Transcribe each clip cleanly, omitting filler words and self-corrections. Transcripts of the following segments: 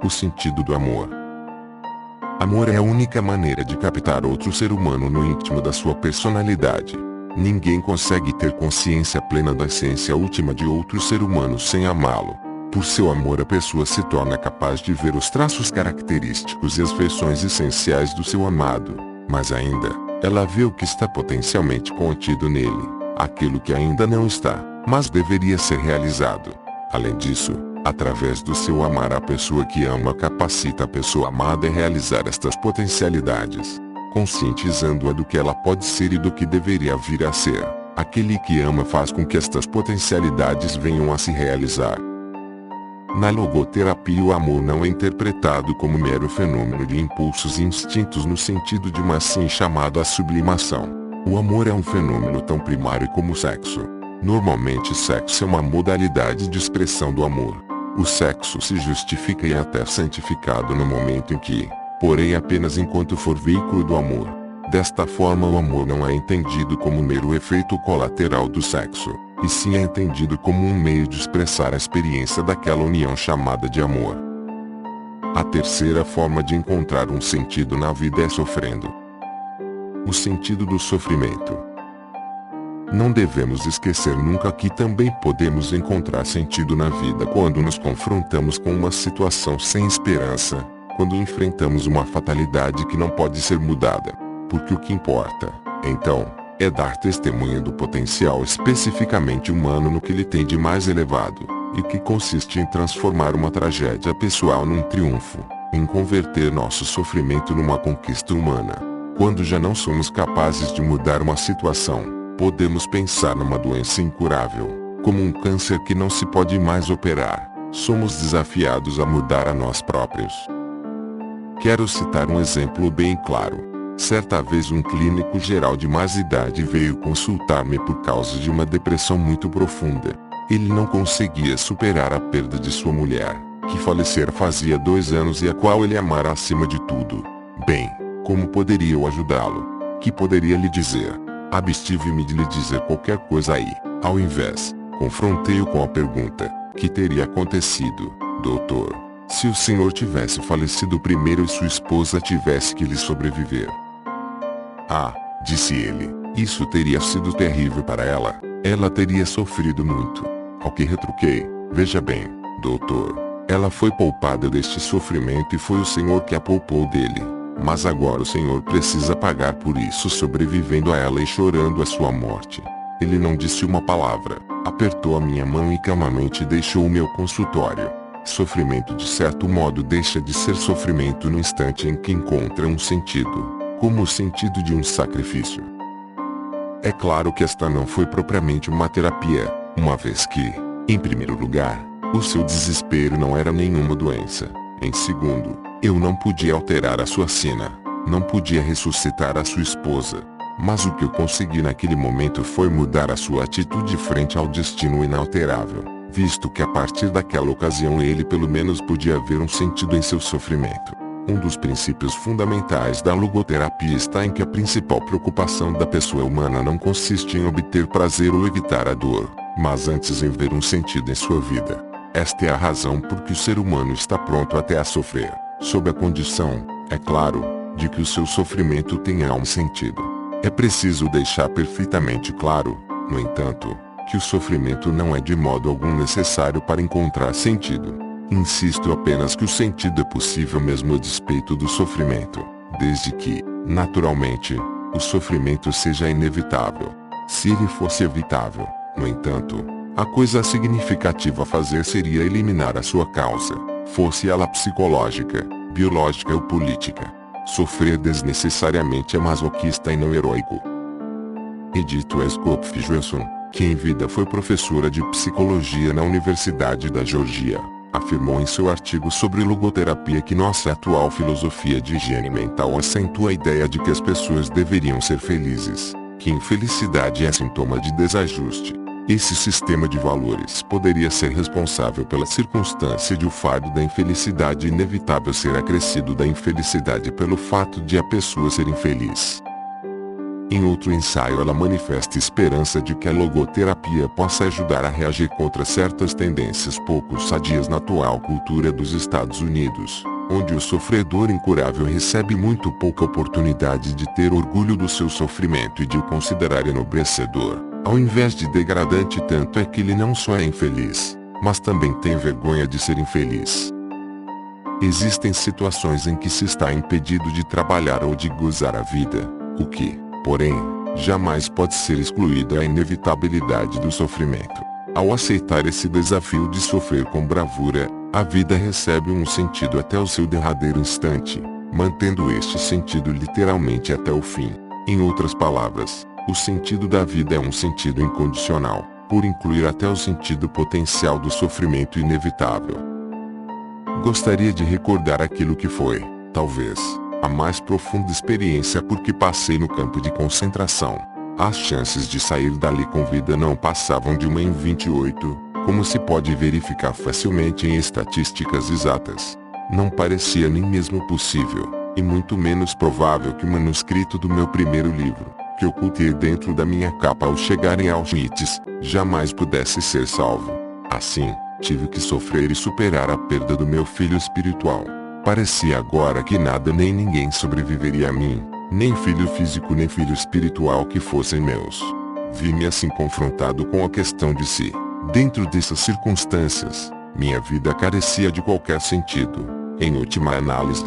O sentido do amor. Amor é a única maneira de captar outro ser humano no íntimo da sua personalidade. Ninguém consegue ter consciência plena da essência última de outro ser humano sem amá-lo. Por seu amor, a pessoa se torna capaz de ver os traços característicos e as feições essenciais do seu amado. Mas ainda, ela vê o que está potencialmente contido nele, aquilo que ainda não está, mas deveria ser realizado. Além disso, através do seu amar, a pessoa que ama capacita a pessoa amada a realizar estas potencialidades, conscientizando-a do que ela pode ser e do que deveria vir a ser. Aquele que ama faz com que estas potencialidades venham a se realizar. Na logoterapia, o amor não é interpretado como mero fenômeno de impulsos e instintos no sentido de uma sim chamado a sublimação. O amor é um fenômeno tão primário como o sexo. Normalmente, sexo é uma modalidade de expressão do amor. O sexo se justifica e é até santificado no momento em que, porém apenas enquanto for veículo do amor. Desta forma, o amor não é entendido como mero efeito colateral do sexo, e sim é entendido como um meio de expressar a experiência daquela união chamada de amor. A terceira forma de encontrar um sentido na vida é sofrendo. O sentido do sofrimento. Não devemos esquecer nunca que também podemos encontrar sentido na vida quando nos confrontamos com uma situação sem esperança, quando enfrentamos uma fatalidade que não pode ser mudada. Porque o que importa, então, é dar testemunho do potencial especificamente humano no que ele tem de mais elevado, e que consiste em transformar uma tragédia pessoal num triunfo, em converter nosso sofrimento numa conquista humana. Quando já não somos capazes de mudar uma situação, podemos pensar numa doença incurável, como um câncer que não se pode mais operar. Somos desafiados a mudar a nós próprios. Quero citar um exemplo bem claro. Certa vez um clínico geral de mais idade veio consultar-me por causa de uma depressão muito profunda. Ele não conseguia superar a perda de sua mulher, que falecera fazia 2 anos e a qual ele amara acima de tudo. Bem, como poderia eu ajudá-lo? Que poderia lhe dizer? Abstive-me de lhe dizer qualquer coisa aí. Ao invés, confrontei-o com a pergunta: que teria acontecido, doutor, se o senhor tivesse falecido primeiro e sua esposa tivesse que lhe sobreviver? Ah, disse ele, isso teria sido terrível para ela. Ela teria sofrido muito. Ao que retruquei: veja bem, doutor, ela foi poupada deste sofrimento e foi o senhor que a poupou dele. Mas agora o senhor precisa pagar por isso sobrevivendo a ela e chorando a sua morte. Ele não disse uma palavra, apertou a minha mão e calmamente deixou o meu consultório. Sofrimento de certo modo deixa de ser sofrimento no instante em que encontra um sentido, como o sentido de um sacrifício. É claro que esta não foi propriamente uma terapia, uma vez que, em primeiro lugar, o seu desespero não era nenhuma doença. Em segundo, eu não podia alterar a sua sina, não podia ressuscitar a sua esposa. Mas o que eu consegui naquele momento foi mudar a sua atitude frente ao destino inalterável, visto que a partir daquela ocasião ele pelo menos podia ver um sentido em seu sofrimento. Um dos princípios fundamentais da logoterapia está em que a principal preocupação da pessoa humana não consiste em obter prazer ou evitar a dor, mas antes em ver um sentido em sua vida. Esta é a razão por que o ser humano está pronto até a sofrer, sob a condição, é claro, de que o seu sofrimento tenha um sentido. É preciso deixar perfeitamente claro, no entanto, que o sofrimento não é de modo algum necessário para encontrar sentido. Insisto apenas que o sentido é possível mesmo a despeito do sofrimento, desde que, naturalmente, o sofrimento seja inevitável. Se ele fosse evitável, no entanto, a coisa significativa a fazer seria eliminar a sua causa, fosse ela psicológica, biológica ou política. Sofrer desnecessariamente é masoquista e não heróico. Edith Westcott Johnson, que em vida foi professora de psicologia na Universidade da Geórgia, afirmou em seu artigo sobre logoterapia que nossa atual filosofia de higiene mental acentua a ideia de que as pessoas deveriam ser felizes, que infelicidade é sintoma de desajuste. Esse sistema de valores poderia ser responsável pela circunstância de o fardo da infelicidade inevitável ser acrescido da infelicidade pelo fato de a pessoa ser infeliz. Em outro ensaio ela manifesta esperança de que a logoterapia possa ajudar a reagir contra certas tendências pouco sadias na atual cultura dos Estados Unidos, onde o sofredor incurável recebe muito pouca oportunidade de ter orgulho do seu sofrimento e de o considerar enobrecedor, ao invés de degradante. Tanto é que ele não só é infeliz, mas também tem vergonha de ser infeliz. Existem situações em que se está impedido de trabalhar ou de gozar a vida, o que, porém, jamais pode ser excluída a inevitabilidade do sofrimento. Ao aceitar esse desafio de sofrer com bravura, a vida recebe um sentido até o seu derradeiro instante, mantendo este sentido literalmente até o fim. Em outras palavras, o sentido da vida é um sentido incondicional, por incluir até o sentido potencial do sofrimento inevitável. Gostaria de recordar aquilo que foi, talvez, a mais profunda experiência por que passei no campo de concentração. As chances de sair dali com vida não passavam de 1 em 28, como se pode verificar facilmente em estatísticas exatas. Não parecia nem mesmo possível, e muito menos provável que o manuscrito do meu primeiro livro, que ocultei dentro da minha capa ao chegar em Auschwitz, jamais pudesse ser salvo. Assim, tive que sofrer e superar a perda do meu filho espiritual. Parecia agora que nada nem ninguém sobreviveria a mim, nem filho físico nem filho espiritual que fossem meus. Vi-me assim confrontado com a questão de se, dentro dessas circunstâncias, minha vida carecia de qualquer sentido, em última análise.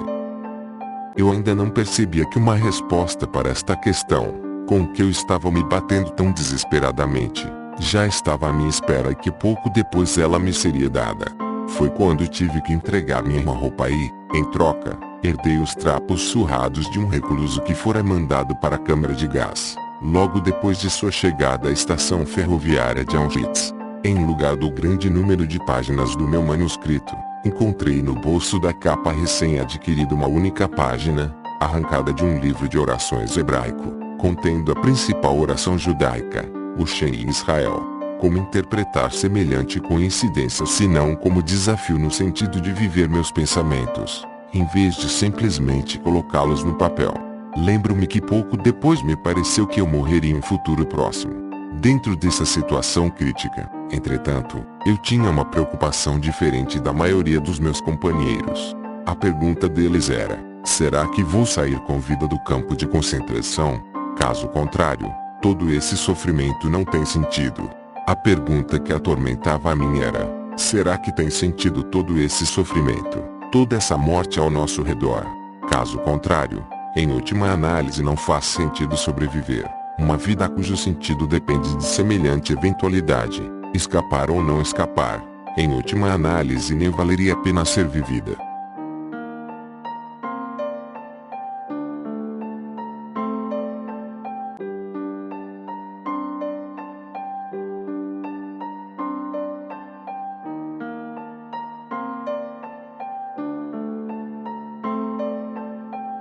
Eu ainda não percebia que uma resposta para esta questão, com que eu estava me batendo tão desesperadamente, já estava à minha espera e que pouco depois ela me seria dada. Foi quando tive que entregar minha roupa e, em troca, herdei os trapos surrados de um recluso que fora mandado para a câmara de gás, logo depois de sua chegada à estação ferroviária de Auschwitz. Em lugar do grande número de páginas do meu manuscrito, encontrei no bolso da capa recém-adquirida uma única página, arrancada de um livro de orações hebraico, contendo a principal oração judaica, o Shem Israel. Como interpretar semelhante coincidência se não como desafio no sentido de viver meus pensamentos, em vez de simplesmente colocá-los no papel? Lembro-me que pouco depois me pareceu que eu morreria em um futuro próximo. Dentro dessa situação crítica, entretanto, eu tinha uma preocupação diferente da maioria dos meus companheiros. A pergunta deles era: será que vou sair com vida do campo de concentração? Caso contrário, todo esse sofrimento não tem sentido. A pergunta que atormentava a mim era: será que tem sentido todo esse sofrimento, toda essa morte ao nosso redor? Caso contrário, em última análise não faz sentido sobreviver. Uma vida cujo sentido depende de semelhante eventualidade, escapar ou não escapar, em última análise nem valeria a pena ser vivida.